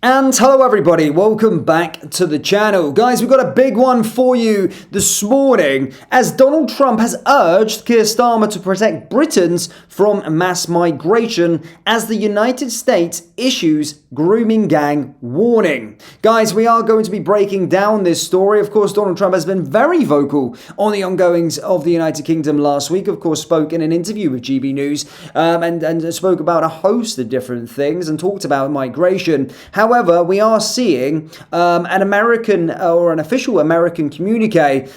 And hello everybody, welcome back to the channel. Guys, we've got a big one for you this morning as Donald Trump has urged Keir Starmer to protect Britons from mass migration as the United States issues grooming gang warning. Guys, we are going to be breaking down this story. Of course, Donald Trump has been very vocal on the ongoings of the United Kingdom last week. Of course, spoke in an interview with GB News and spoke about a host of different things and talked about migration. However, we are seeing an American or an official American communique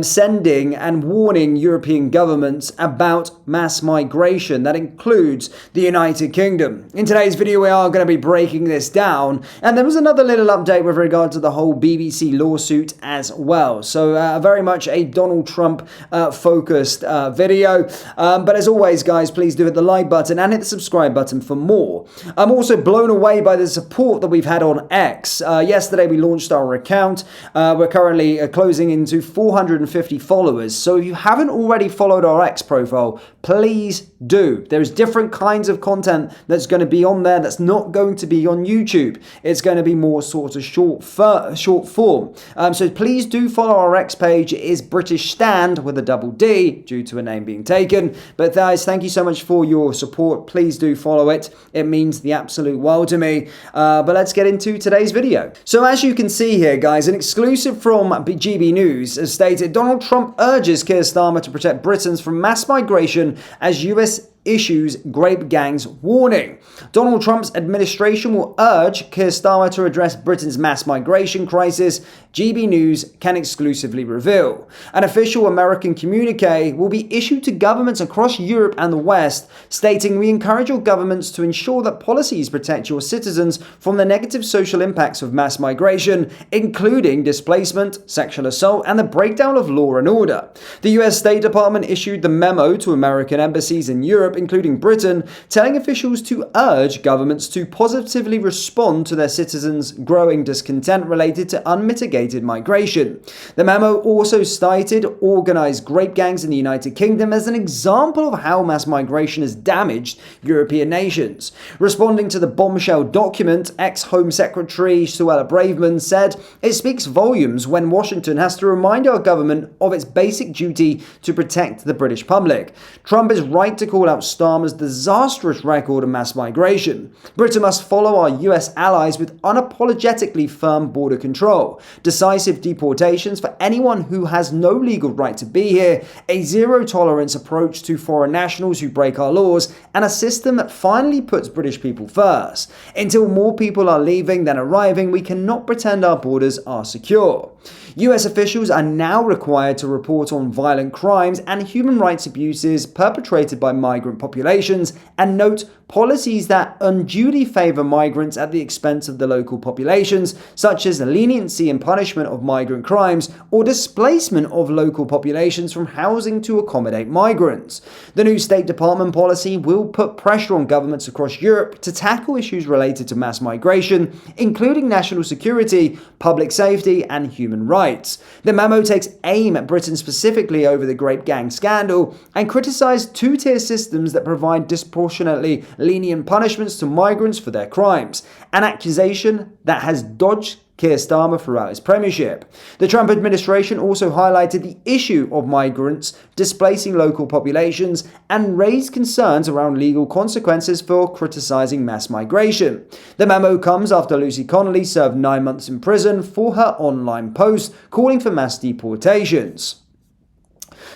sending and warning European governments about mass migration. That includes the United Kingdom. In today's video, we are going to be breaking this down. And there was another little update with regard to the whole BBC lawsuit as well. So very much a Donald Trump focused video. But as always, guys, please do hit the like button and hit the subscribe button for more. I'm also blown away by the support that we've had on X. Yesterday we launched our account. We're currently closing into 450 followers. So if you haven't already followed our X profile, please do. There's different kinds of content that's going to be on there that's not going to be on YouTube. It's going to be more sort of short form. So please do follow our X page. It is British Stand with a double D due to a name being taken. But guys, thank you so much for your support. Please do follow it. It means the absolute world to me. But let's get into today's video. So as you can see here, guys, an exclusive from GB News has stated Donald Trump urges Keir Starmer to protect Britons from mass migration as US issues grape gangs warning. Donald Trump's administration will urge Keir Starmer to address Britain's mass migration crisis, GB News can exclusively reveal. An official American communique will be issued to governments across Europe and the West, stating we encourage your governments to ensure that policies protect your citizens from the negative social impacts of mass migration, including displacement, sexual assault, and the breakdown of law and order. The US State Department issued the memo to American embassies in Europe, including Britain, telling officials to urge governments to positively respond to their citizens' growing discontent related to unmitigated migration. The memo also cited organized grape gangs in the United Kingdom as an example of how mass migration has damaged European nations. Responding to the bombshell document, ex-Home Secretary Suella Braverman said, "It speaks volumes when Washington has to remind our government of its basic duty to protect the British public. Trump is right to call out Starmer's disastrous record of mass migration. Britain must follow our US allies with unapologetically firm border control, decisive deportations for anyone who has no legal right to be here, a zero-tolerance approach to foreign nationals who break our laws, and a system that finally puts British people first. Until more people are leaving than arriving, we cannot pretend our borders are secure." US officials are now required to report on violent crimes and human rights abuses perpetrated by migrant populations and note policies that unduly favor migrants at the expense of the local populations, such as leniency and punishment of migrant crimes or displacement of local populations from housing to accommodate migrants. The new State Department policy will put pressure on governments across Europe to tackle issues related to mass migration, including national security, public safety, and human rights. The memo takes aim at Britain specifically over the grape gang scandal and criticized two-tier systems that provide disproportionately lenient punishments to migrants for their crimes, an accusation that has dogged Keir Starmer throughout his premiership. The Trump administration also highlighted the issue of migrants displacing local populations and raised concerns around legal consequences for criticizing mass migration. The memo comes after Lucy Connolly served 9 months in prison for her online post calling for mass deportations.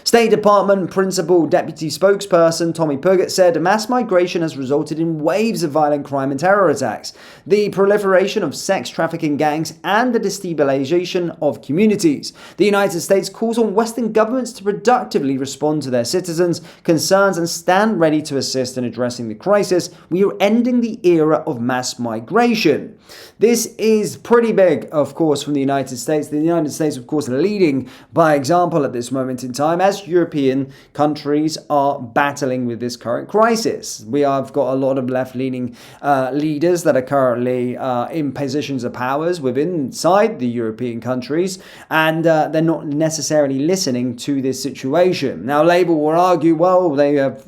State Department Principal Deputy Spokesperson Tommy Puggett said mass migration has resulted in waves of violent crime and terror attacks, the proliferation of sex trafficking gangs, and the destabilization of communities. The United States calls on Western governments to productively respond to their citizens' concerns and stand ready to assist in addressing the crisis. We are ending the era of mass migration. This is pretty big, of course, from the United States. The United States, of course, leading by example at this moment in time. As as European countries are battling with this current crisis. We have got a lot of left-leaning leaders that are currently in positions of powers inside the European countries, and they're not necessarily listening to this situation. Now, Labour will argue, well, they have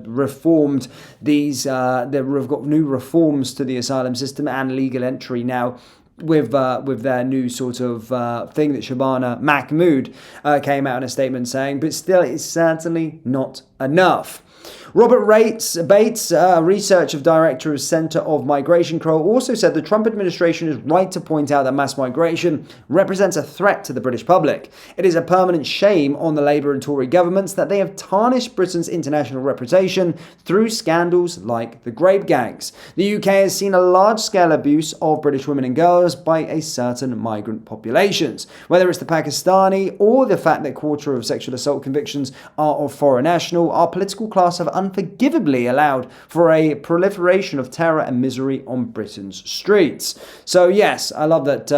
reformed these, they've got new reforms to the asylum system and legal entry now with their new sort of thing that Shabana Mahmood came out in a statement saying, but still it's certainly not enough. Robert Bates, research director of Center of Migration Control, also said the Trump administration is right to point out that mass migration represents a threat to the British public. It is a permanent shame on the Labour and Tory governments that they have tarnished Britain's international reputation through scandals like the Grape Gangs. The UK has seen a large-scale abuse of British women and girls by a certain migrant populations. Whether it's the Pakistani or the fact that a quarter of sexual assault convictions are of foreign national, our political class have unforgivably allowed for a proliferation of terror and misery on Britain's streets. So yes, I love that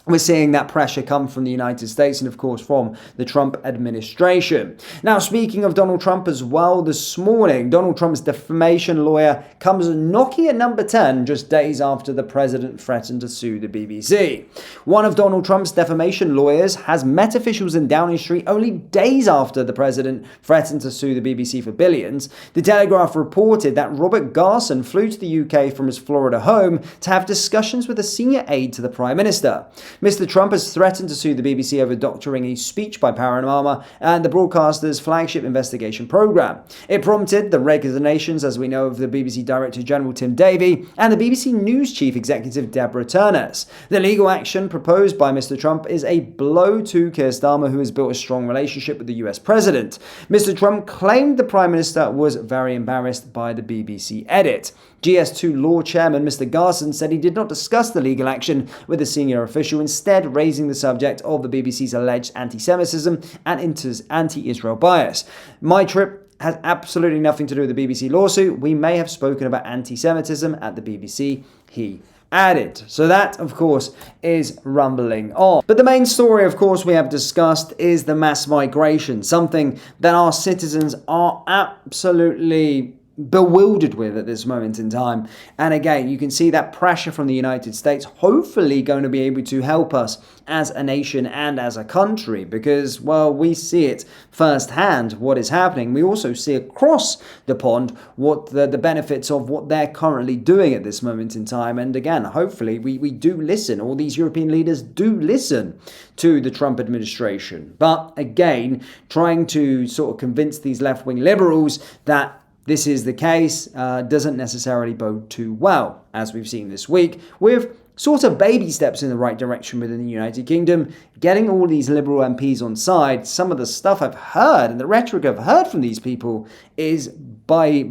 we're seeing that pressure come from the United States and, of course, from the Trump administration. Now, speaking of Donald Trump as well, this morning, Donald Trump's defamation lawyer comes knocking at number 10 just days after the president threatened to sue the BBC. One of Donald Trump's defamation lawyers has met officials in Downing Street only days after the president threatened to sue the BBC for billions. The Telegraph reported that Robert Garson flew to the UK from his Florida home to have discussions with a senior aide to the Prime Minister. Mr. Trump has threatened to sue the BBC over doctoring a speech by Panorama and the broadcaster's flagship investigation programme. It prompted the resignations, as we know, of the BBC Director General Tim Davie and the BBC News Chief Executive Deborah Turness. The legal action proposed by Mr. Trump is a blow to Keir Starmer, who has built a strong relationship with the US President. Mr. Trump claimed the Prime Minister was very embarrassed by the BBC edit. GS2 Law Chairman Mr. Garson said he did not discuss the legal action with a senior official, instead raising the subject of the BBC's alleged anti-Semitism and anti-Israel bias. My trip has absolutely nothing to do with the BBC lawsuit. We may have spoken about anti-Semitism at the BBC, he added. So that, of course, is rumbling on. But the main story, of course, we have discussed is the mass migration, something that our citizens are absolutely bewildered with at this moment in time. And again, you can see that pressure from the United States hopefully going to be able to help us as a nation and as a country, because, well, we see it firsthand what is happening. We also see across the pond what the benefits of what they're currently doing at this moment in time. And again, hopefully we do listen. All these European leaders do listen to the Trump administration. But again, trying to sort of convince these left-wing liberals that this is the case doesn't necessarily bode too well, as we've seen this week, with sort of baby steps in the right direction within the United Kingdom, getting all these Liberal MPs on side. Some of the stuff I've heard and the rhetoric I've heard from these people is by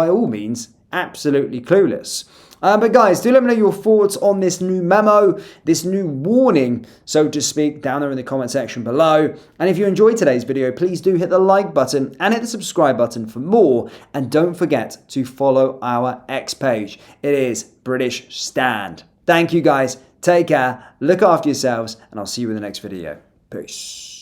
all means absolutely clueless. But guys, do let me know your thoughts on this new memo, this new warning, so to speak, down there in the comment section below. And if you enjoyed today's video, please do hit the like button and hit the subscribe button for more. And don't forget to follow our X page. It is British Stand. Thank you guys. Take care. Look after yourselves. And I'll see you in the next video. Peace.